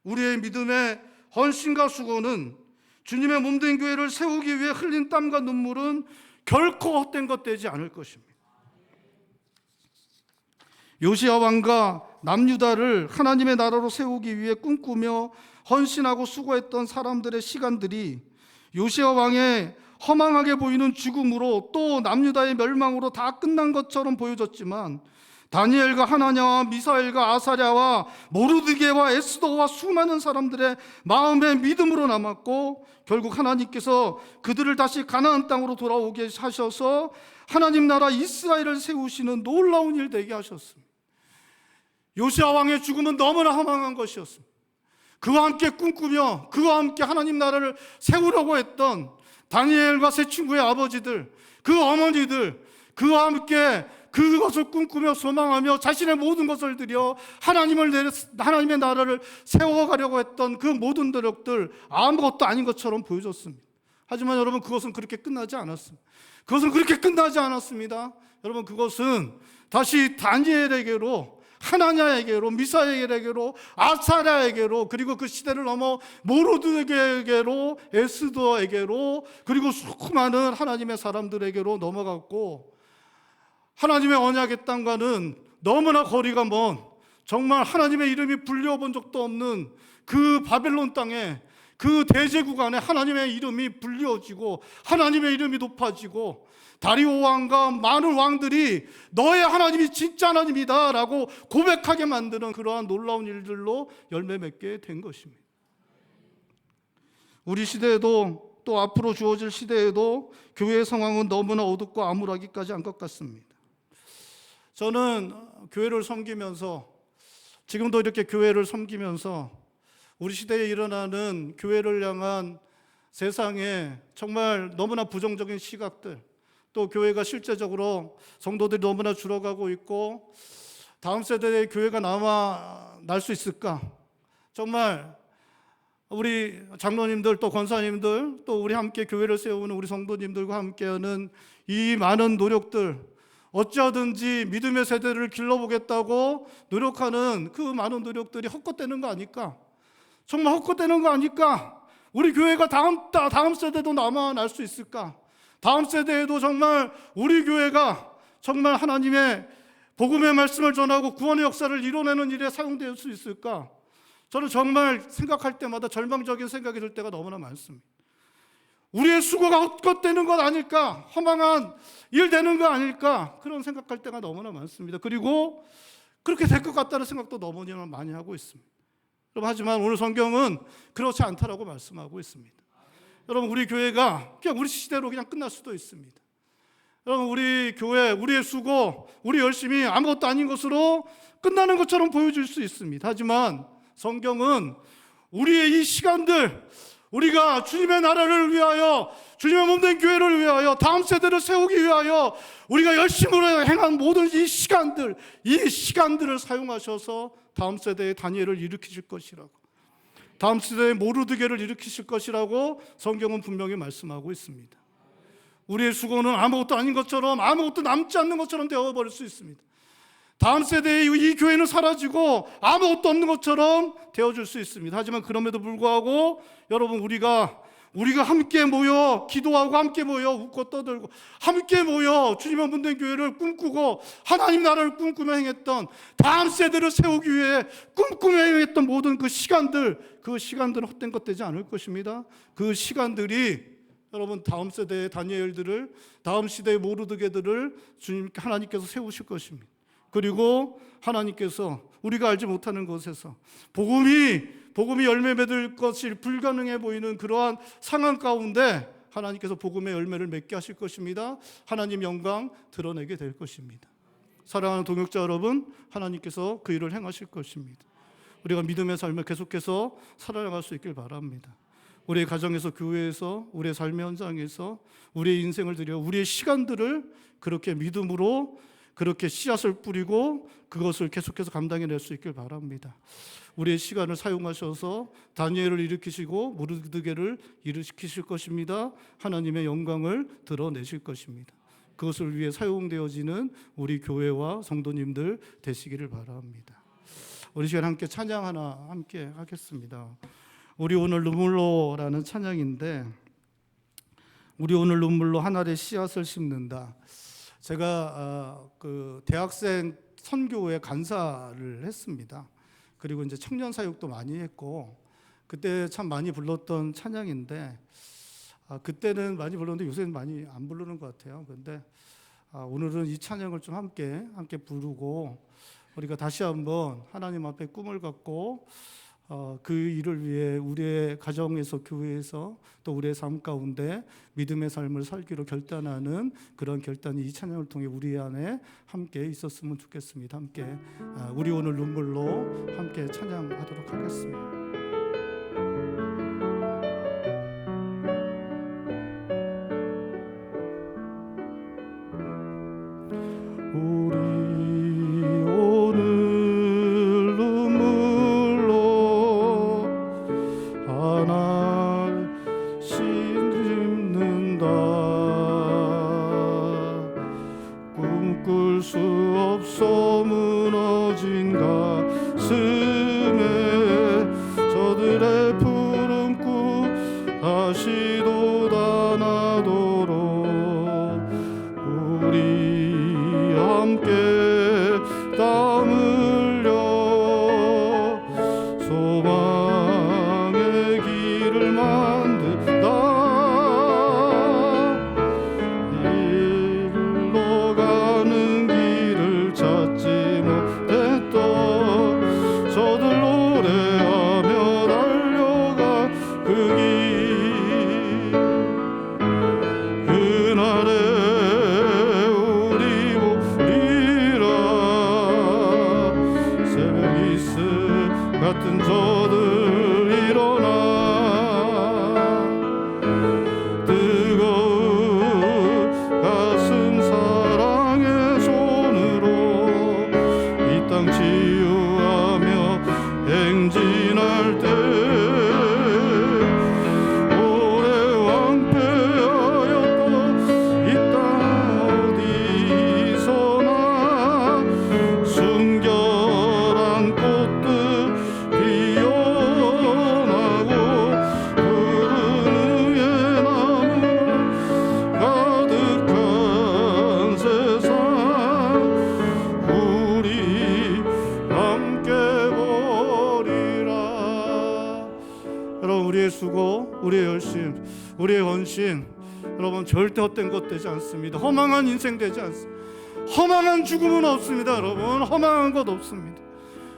우리의 믿음의 헌신과 수고는 주님의 몸된 교회를 세우기 위해 흘린 땀과 눈물은 결코 헛된 것 되지 않을 것입니다. 요시야 왕과 남유다를 하나님의 나라로 세우기 위해 꿈꾸며 헌신하고 수고했던 사람들의 시간들이 요시야 왕의 허망하게 보이는 죽음으로 또 남유다의 멸망으로 다 끝난 것처럼 보여졌지만 다니엘과 하나냐와 미사엘과 아사랴와 모르드게와 에스더와 수많은 사람들의 마음의 믿음으로 남았고 결국 하나님께서 그들을 다시 가나안 땅으로 돌아오게 하셔서 하나님 나라 이스라엘을 세우시는 놀라운 일 되게 하셨습니다. 요시야 왕의 죽음은 너무나 허망한 것이었습니다. 그와 함께 꿈꾸며 그와 함께 하나님 나라를 세우려고 했던 다니엘과 세 친구의 아버지들, 그 어머니들, 그와 함께 그것을 꿈꾸며 소망하며 자신의 모든 것을 들여 하나님의 나라를 세워가려고 했던 그 모든 노력들 아무것도 아닌 것처럼 보여졌습니다. 하지만 여러분, 그것은 그렇게 끝나지 않았습니다. 여러분, 그것은 다시 다니엘에게로, 하나냐에게로, 미사엘에게로, 아사랴에게로, 그리고 그 시대를 넘어 모르드게에게로, 에스더에게로, 그리고 수많은 하나님의 사람들에게로 넘어갔고 하나님의 언약의 땅과는 너무나 거리가 먼, 정말 하나님의 이름이 불려본 적도 없는 그 바벨론 땅에, 그 대제 구간에 하나님의 이름이 불려지고 하나님의 이름이 높아지고 다리오 왕과 많은 왕들이 너의 하나님이 진짜 하나님이다 라고 고백하게 만드는 그러한 놀라운 일들로 열매 맺게 된 것입니다. 우리 시대에도, 또 앞으로 주어질 시대에도 교회의 상황은 너무나 어둡고 암울하기까지 한 것 같습니다. 저는 교회를 섬기면서, 지금도 이렇게 교회를 섬기면서 우리 시대에 일어나는 교회를 향한 세상에 정말 너무나 부정적인 시각들, 또 교회가 실제적으로 성도들이 너무나 줄어가고 있고 다음 세대의 교회가 날 수 있을까? 정말 우리 장로님들, 또 권사님들, 또 우리 함께 교회를 세우는 우리 성도님들과 함께하는 이 많은 노력들, 어찌하든지 믿음의 세대를 길러보겠다고 노력하는 그 많은 노력들이 헛것되는 거 아닐까? 정말 헛것되는 거 아닐까? 우리 교회가 다음 세대도 남아날 수 있을까? 다음 세대에도 정말 우리 교회가 정말 하나님의 복음의 말씀을 전하고 구원의 역사를 이뤄내는 일에 사용될 수 있을까? 저는 정말 생각할 때마다 절망적인 생각이 들 때가 너무나 많습니다. 우리의 수고가 헛것되는 것 아닐까? 허망한 일 되는 거 아닐까? 그런 생각할 때가 너무나 많습니다. 그리고 그렇게 될 것 같다는 생각도 너무나 많이 하고 있습니다. 여러분, 하지만 오늘 성경은 그렇지 않다라고 말씀하고 있습니다. 여러분, 우리 교회가 그냥 우리 시대로 그냥 끝날 수도 있습니다. 여러분, 우리 교회, 우리의 수고, 우리 열심이 아무것도 아닌 것으로 끝나는 것처럼 보여질 수 있습니다. 하지만 성경은 우리의 이 시간들, 우리가 주님의 나라를 위하여, 주님의 몸된 교회를 위하여, 다음 세대를 세우기 위하여 우리가 열심으로 행한 모든 이 시간들을 사용하셔서 다음 세대의 다니엘을 일으키실 것이라고, 다음 세대의 모르드게를 일으키실 것이라고 성경은 분명히 말씀하고 있습니다. 우리의 수고는 아무것도 아닌 것처럼, 아무것도 남지 않는 것처럼 되어버릴 수 있습니다. 다음 세대의 이 교회는 사라지고 아무것도 없는 것처럼 되어줄 수 있습니다. 하지만 그럼에도 불구하고 여러분, 우리가 함께 모여 기도하고, 함께 모여 웃고 떠들고, 함께 모여 주님의 몸된 교회를 꿈꾸고 하나님 나라를 꿈꾸며 행했던, 다음 세대를 세우기 위해 꿈꾸며 행했던 모든 그 시간들은 헛된 것 되지 않을 것입니다. 그 시간들이 여러분, 다음 세대의 다니엘들을, 다음 시대의 모르드게들을 하나님께서 세우실 것입니다. 그리고 하나님께서 우리가 알지 못하는 곳에서 복음이 열매 맺을 것이 불가능해 보이는 그러한 상황 가운데 하나님께서 복음의 열매를 맺게 하실 것입니다. 하나님 영광 드러내게 될 것입니다. 사랑하는 동역자 여러분, 하나님께서 그 일을 행하실 것입니다. 우리가 믿음의 삶을 계속해서 살아나갈 수 있길 바랍니다. 우리의 가정에서, 교회에서, 우리의 삶의 현장에서 우리의 인생을 들여 우리의 시간들을 그렇게 믿음으로 그렇게 씨앗을 뿌리고 그것을 계속해서 감당해낼 수 있길 바랍니다. 우리의 시간을 사용하셔서 다니엘을 일으키시고 모르드게를 일으키실 것입니다. 하나님의 영광을 드러내실 것입니다. 그것을 위해 사용되어지는 우리 교회와 성도님들 되시기를 바랍니다. 우리 시간 함께 찬양 하나 함께 하겠습니다. 우리 오늘 눈물로라는 찬양인데, 우리 오늘 눈물로 하늘의 씨앗을 심는다. 제가 그 대학생 선교회 간사를 했습니다. 그리고 이제 청년 사역도 많이 했고, 그때 참 많이 불렀던 찬양인데, 그때는 많이 불렀는데 요새는 많이 안 부르는 것 같아요. 그런데 오늘은 이 찬양을 좀 함께 부르고, 우리가 다시 한번 하나님 앞에 꿈을 갖고 그 일을 위해 우리의 가정에서, 교회에서, 또 우리의 삶 가운데 믿음의 삶을 살기로 결단하는 그런 결단이 이 찬양을 통해 우리 안에 함께 있었으면 좋겠습니다. 함께 우리 오늘 눈물로 함께 찬양하도록 하겠습니다. 같은 저들 일어나 뜨거운 가슴 사랑의 손으로 이 땅 치유하며 행진할 때 오래 왕패하였던 이 땅 어디서나 순결한 꽃들 피어나고 푸른 의의 나무가 가득한 세상 우리 함께 보리라. 여러분, 우리의 수고, 우리의 열심, 우리의 헌신, 여러분 절대 헛된 것 되지 않습니다. 허망한 인생 되지 않습니다. 허망한 죽음은 없습니다. 여러분, 허망한 것 없습니다.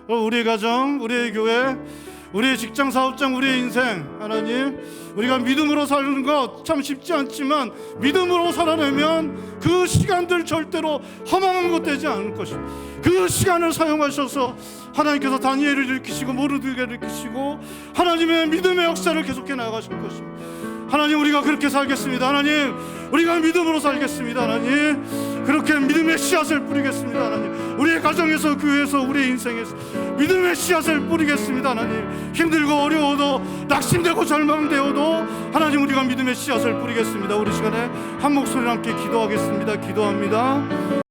우리의 가정, 우리의 교회, 우리의 직장, 사업장, 우리의 인생, 하나님, 우리가 믿음으로 사는 것 참 쉽지 않지만 믿음으로 살아내면 그 시간들 절대로 허망한 것 되지 않을 것입니다. 그 시간을 사용하셔서 하나님께서 다니엘을 일으키시고 모르드게를 일으키시고 하나님의 믿음의 역사를 계속해 나가실 것입니다. 하나님, 우리가 그렇게 살겠습니다. 하나님, 우리가 믿음으로 살겠습니다. 하나님, 그렇게 믿음의 씨앗을 뿌리겠습니다. 하나님, 우리의 가정에서, 교회에서, 우리의 인생에서 믿음의 씨앗을 뿌리겠습니다. 하나님, 힘들고 어려워도, 낙심되고 절망되어도 하나님, 우리가 믿음의 씨앗을 뿌리겠습니다. 우리 시간에 한 목소리로 함께 기도하겠습니다. 기도합니다.